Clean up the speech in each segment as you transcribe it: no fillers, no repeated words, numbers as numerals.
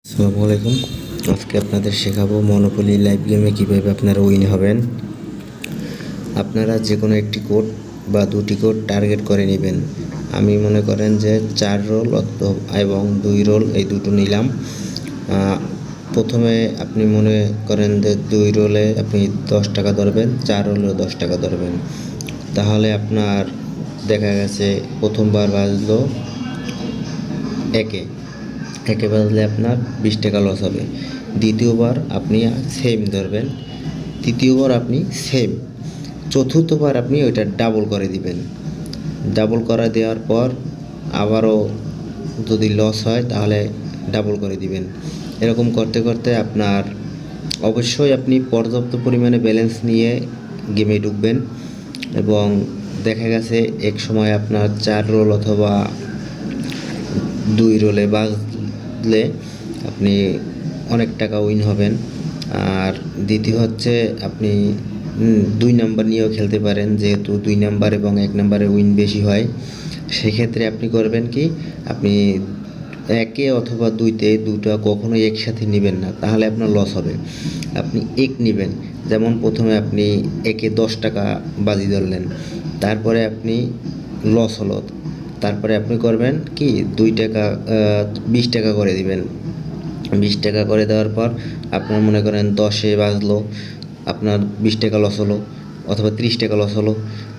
আসসালামু আলাইকুম। আজকে আপনাদের শেখাবো মনোপলি লাইভ গেমে কীভাবে আপনারা উইন হবেন। আপনারা যে কোনো একটি কোড বা দুটি কোড টার্গেট করে নেবেন। আমি মনে করেন যে 4 রোল এবং 2 রোল এই দুটো নিলাম। প্রথমে আপনি মনে করেন যে 2 রোলে আপনি 10 টাকা ধরবেন, 4 রোলে 10 টাকা ধরবেন। তাহলে আপনার দেখা গেছে প্রথমবার বাজলো একে বাজলে আপনার 20 টাকা লস হবে। দ্বিতীয়বার আপনি সেম ধরবেন, তৃতীয়বার আপনি সেম, চতুর্থবার আপনি ওইটা ডাবল করে দিবেন। ডাবল করে দেওয়ার পর আবারও যদি লস হয় তাহলে ডাবল করে দিবেন। এরকম করতে করতে আপনার অবশ্যই আপনি পর্যাপ্ত পরিমাণে ব্যালেন্স নিয়ে গেমে ঢুকবেন এবং দেখা গেছে এক সময় আপনার 4 রোল অথবা 2 রোলে বাজলে আপনি অনেক টাকা উইন হবেন। আর দ্বিতীয় হচ্ছে আপনি 2 নাম্বার নিয়েও খেলতে পারেন, যেহেতু 2 নাম্বার এবং 1 নাম্বারে উইন বেশি হয়। সেক্ষেত্রে আপনি করবেন কি, আপনি 1 অথবা 2তে দুটো কখনোই একসাথে নেবেন না, তাহলে আপনার লস হবে। আপনি 1 নেবেন, যেমন প্রথমে আপনি 1-এ 10 টাকা বাজি ধরলেন, তারপরে আপনি লস হলো, তারপরে আপনি করবেন কি 2 টাকা 20 টাকা করে দিবেন। 20 টাকা করে দেওয়ার পর আপনার মনে করেন 10-এ বাজলো, আপনার 20 টাকা লস হলো অথবা 30 টাকা লস হলো,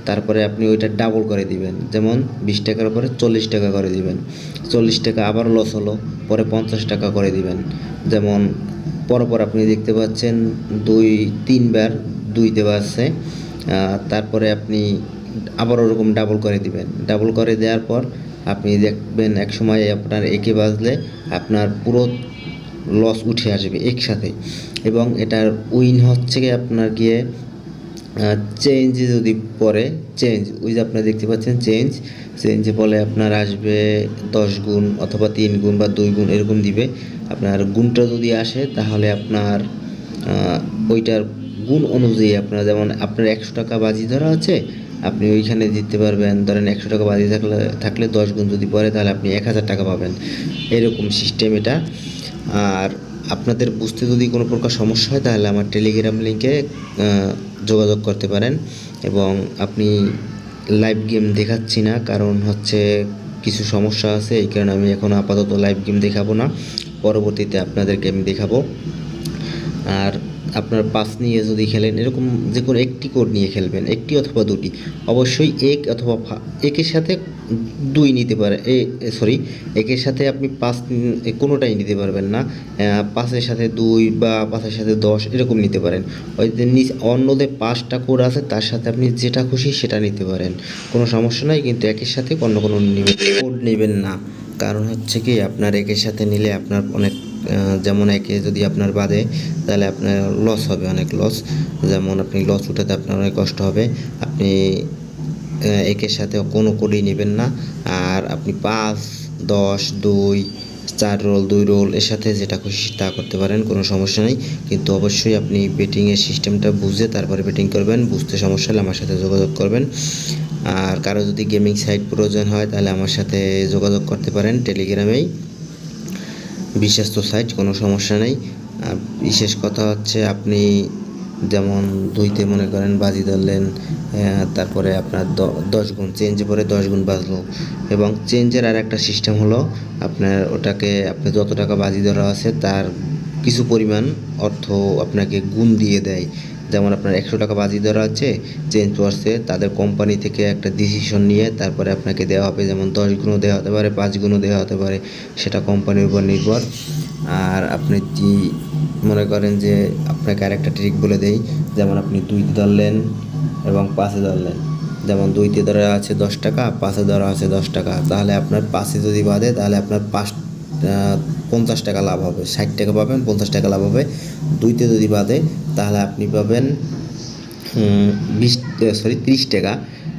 তারপরে আপনি ওইটা ডাবল করে দিবেন, যেমন 20 টাকার উপরে 40 টাকা করে দিবেন। 40 টাকা আবার লস হলো, পরে 50 টাকা করে দিবেন। যেমন পরপর আপনি দেখতে পাচ্ছেন 2-3 বার 2তে বাজছে, তারপরে আপনি আবার ওরকম ডাবল করে দিবেন। ডাবল করে দেওয়ার পর আপনি দেখবেন এক সময় আপনার একে বাজলে আপনার পুরো লস উঠে আসবে একসাথে, এবং এটার উইন হচ্ছে গিয়ে আপনার গিয়ে চেঞ্জে যদি পড়ে, চেঞ্জ ওই যে আপনারা দেখতে পাচ্ছেন চেঞ্জে বলে আপনার আসবে 10 গুণ অথবা 3 গুণ বা 2 গুণ এরকম দিবে। আপনার গুণটা যদি আসে তাহলে আপনার ওইটার গুণ অনুযায়ী আপনার, যেমন আপনার 100 টাকা বাজি ধরা আছে, আপনি ওইখানে দিতে পারবেন, ধরেন 100 টাকা বাজি থাকলে 10 গুণ যদি পড়ে তাহলে আপনি 1000 টাকা পাবেন, এরকম সিস্টেম এটা। আর আপনাদের বুঝতে যদি কোনো প্রকার সমস্যা হয় তাহলে আমার টেলিগ্রাম লিঙ্কে যোগাযোগ করতে পারেন। এবং আপনি লাইভ গেম দেখাচ্ছি না, কারণ হচ্ছে কিছু সমস্যা আছে, এই কারণে আমি এখন আপাতত লাইভ গেম দেখাবো না, পরবর্তীতে আপনাদেরকে আমি দেখাবো। আর আপনার পাস নিয়ে যদি খেলেন, এরকম যে কোনো একটি কোড নিয়ে খেলবেন, একটি অথবা দুটি, অবশ্যই এক অথবা একের সাথে 2 নিতে পারে, একের সাথে আপনি 5 কোনোটাই নিতে পারবেন না। 5-এর সাথে 2 বা 5-এর সাথে 10 এরকম নিতে পারেন। ওই যে অন্যতে 5টা কোড আছে, তার সাথে আপনি যেটা খুশি সেটা নিতে পারেন, কোনো সমস্যা নাই, কিন্তু একের সাথে অন্য কোনো কোড নেবেন না। কারণ হচ্ছে কি, আপনার একের সাথে নিলে আপনার অনেক, যেমন একে যদি আপনার বাদে তাহলে আপনার লস হবে, অনেক লস, যেমন আপনি লস উঠাতে আপনার অনেক কষ্ট হবে। আপনি একের সাথে কোনো কোডই নেবেন না। আর আপনি 5, 10, 2, 4 রোল, 2 রোল এর সাথে যেটা খুশি তা করতে পারেন, কোনো সমস্যা নেই, কিন্তু অবশ্যই আপনি বেটিংয়ের সিস্টেমটা বুঝে তারপরে বেটিং করবেন। বুঝতে সমস্যা হলে আমার সাথে যোগাযোগ করবেন। আর কারো যদি গেমিং সাইট প্রয়োজন হয় তাহলে আমার সাথে যোগাযোগ করতে পারেন টেলিগ্রামেই, বিশ্বস্ত সাইট, কোনো সমস্যা নেই। বিশেষ কথা হচ্ছে আপনি যেমন 2তে মনে করেন বাজি ধরলেন, তারপরে আপনার 10 গুণ চেঞ্জে পরে 10 গুণ বাজলো, এবং চেঞ্জের আর একটা সিস্টেম হলো আপনার ওটাকে, আপনি যত টাকা বাজি ধরা আছে তার কিছু পরিমাণ অর্থ আপনাকে গুণ দিয়ে দেয়। যেমন আপনার 100 টাকা বাজি ধরা আছে, চেঞ্জ পড়ছে, তাদের কোম্পানি থেকে একটা ডিসিশন নিয়ে তারপরে আপনাকে দেওয়া হবে, যেমন 10 গুণও দেওয়া হতে পারে, 5 গুণও দেওয়া হতে পারে, সেটা কোম্পানির উপর নির্ভর। আর আপনি কি মনে করেন যে আপনাকে আরেকটা ট্রিক বলে দেই, যেমন আপনি 2তে ধরলেন এবং 5-এ ধরলেন, যেমন 2তে ধরা আছে 10 টাকা, 5-এ ধরা আছে 10 টাকা, তাহলে আপনার 5-এ যদি বাদে তাহলে আপনার 50 টাকা লাভ হবে, 60 টাকা পাবেন, 50 টাকা লাভ হবে। 2তে যদি বাদে তাহলে আপনি পাবেন 30 টাকা।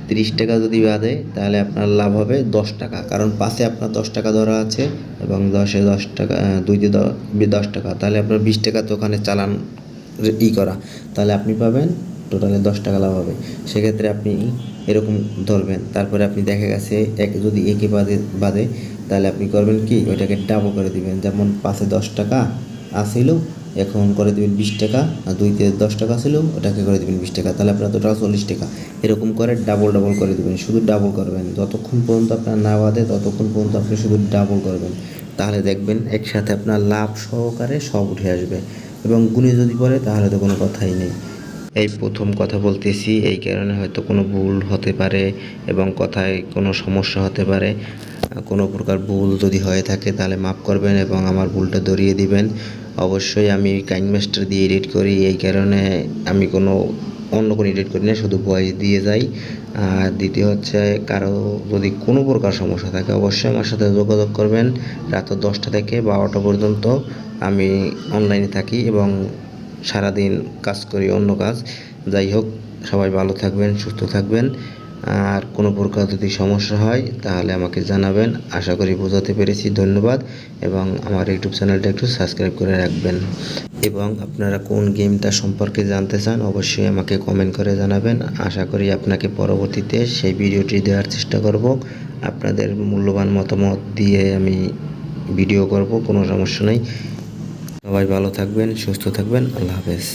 30 টাকা যদি বাদে তাহলে আপনার লাভ হবে 10 টাকা, কারণ 5-এ আপনার 10 টাকা ধরা আছে এবং 10-এ 10 টাকা, 2তে 10 টাকা, তাহলে আপনার 20 টাকা তো ওখানে চালান করা, তাহলে আপনি পাবেন টোটালে 10 টাকা লাভ হবে। সেক্ষেত্রে আপনি এরকম ধরবেন, তারপরে আপনি দেখা গেছে যদি একে বাদে তাহলে আপনি করবেন কি ওইটাকে ডাবল করে দিবেন। যেমন 5-এ 10 টাকা আসিল, এখন করে দিবেন 20 টাকা, আর 2-তে 10 টাকা ছিল ওটাকে করে দিবেন 20 টাকা, তাহলে আপনার টোটাল 40 টাকা। এরকম করে ডাবল করে দিবেন, শুধু ডাবল করবেন যতক্ষণ পর্যন্ত আপনার না বাধে ততক্ষণ পর্যন্ত আপনি শুধু ডাবল করবেন। তাহলে দেখবেন একসাথে আপনার লাভ সহকারে সব উঠে আসবে, এবং গুণে যদি পড়ে তাহলে তো কোনো কথাই নেই। এই প্রথম কথা বলতেছি, এই কারণে হয়তো কোনো ভুল হতে পারে এবং কথায় কোনো সমস্যা হতে পারে। কোনো প্রকার ভুল যদি হয়ে থাকে তাহলে মাফ করবেন এবং আমার ভুলটা ধরিয়ে দিবেন। অবশ্যই আমি কাইনমাস্টার দিয়ে এডিট করি, এই কারণে আমি অন্য কোনো এডিট করি না, শুধু ভয়েস দিয়ে যাই। আর দ্বিতীয় হচ্ছে, কারো যদি কোনো প্রকার সমস্যা থাকে অবশ্যই আমার সাথে যোগাযোগ করবেন। রাত 10টা থেকে 12টা পর্যন্ত আমি অনলাইনে থাকি এবং সারাদিন কাজ করি, অন্য কাজ। যাই হোক, সবাই ভালো থাকবেন, সুস্থ থাকবেন। আর কোনো প্রকার যদি সমস্যা হয় তাহলে আমাকে জানাবেন। আশা করি বোঝাতে পেরেছি। ধন্যবাদ, এবং আমার ইউটিউব চ্যানেলটা একটু সাবস্ক্রাইব করে রাখবেন। এবং আপনারা কোন গেমটা সম্পর্কে জানতে চান অবশ্যই আমাকে কমেন্ট করে জানাবেন। আশা করি আপনাকে পরবর্তীতে সেই ভিডিওটি দেওয়ার চেষ্টা করব। আপনাদের মূল্যবান মতামত দিয়ে আমি ভিডিও করব, কোনো সমস্যা নেই। সবাই ভালো থাকবেন, সুস্থ থাকবেন। আল্লাহ হাফেজ।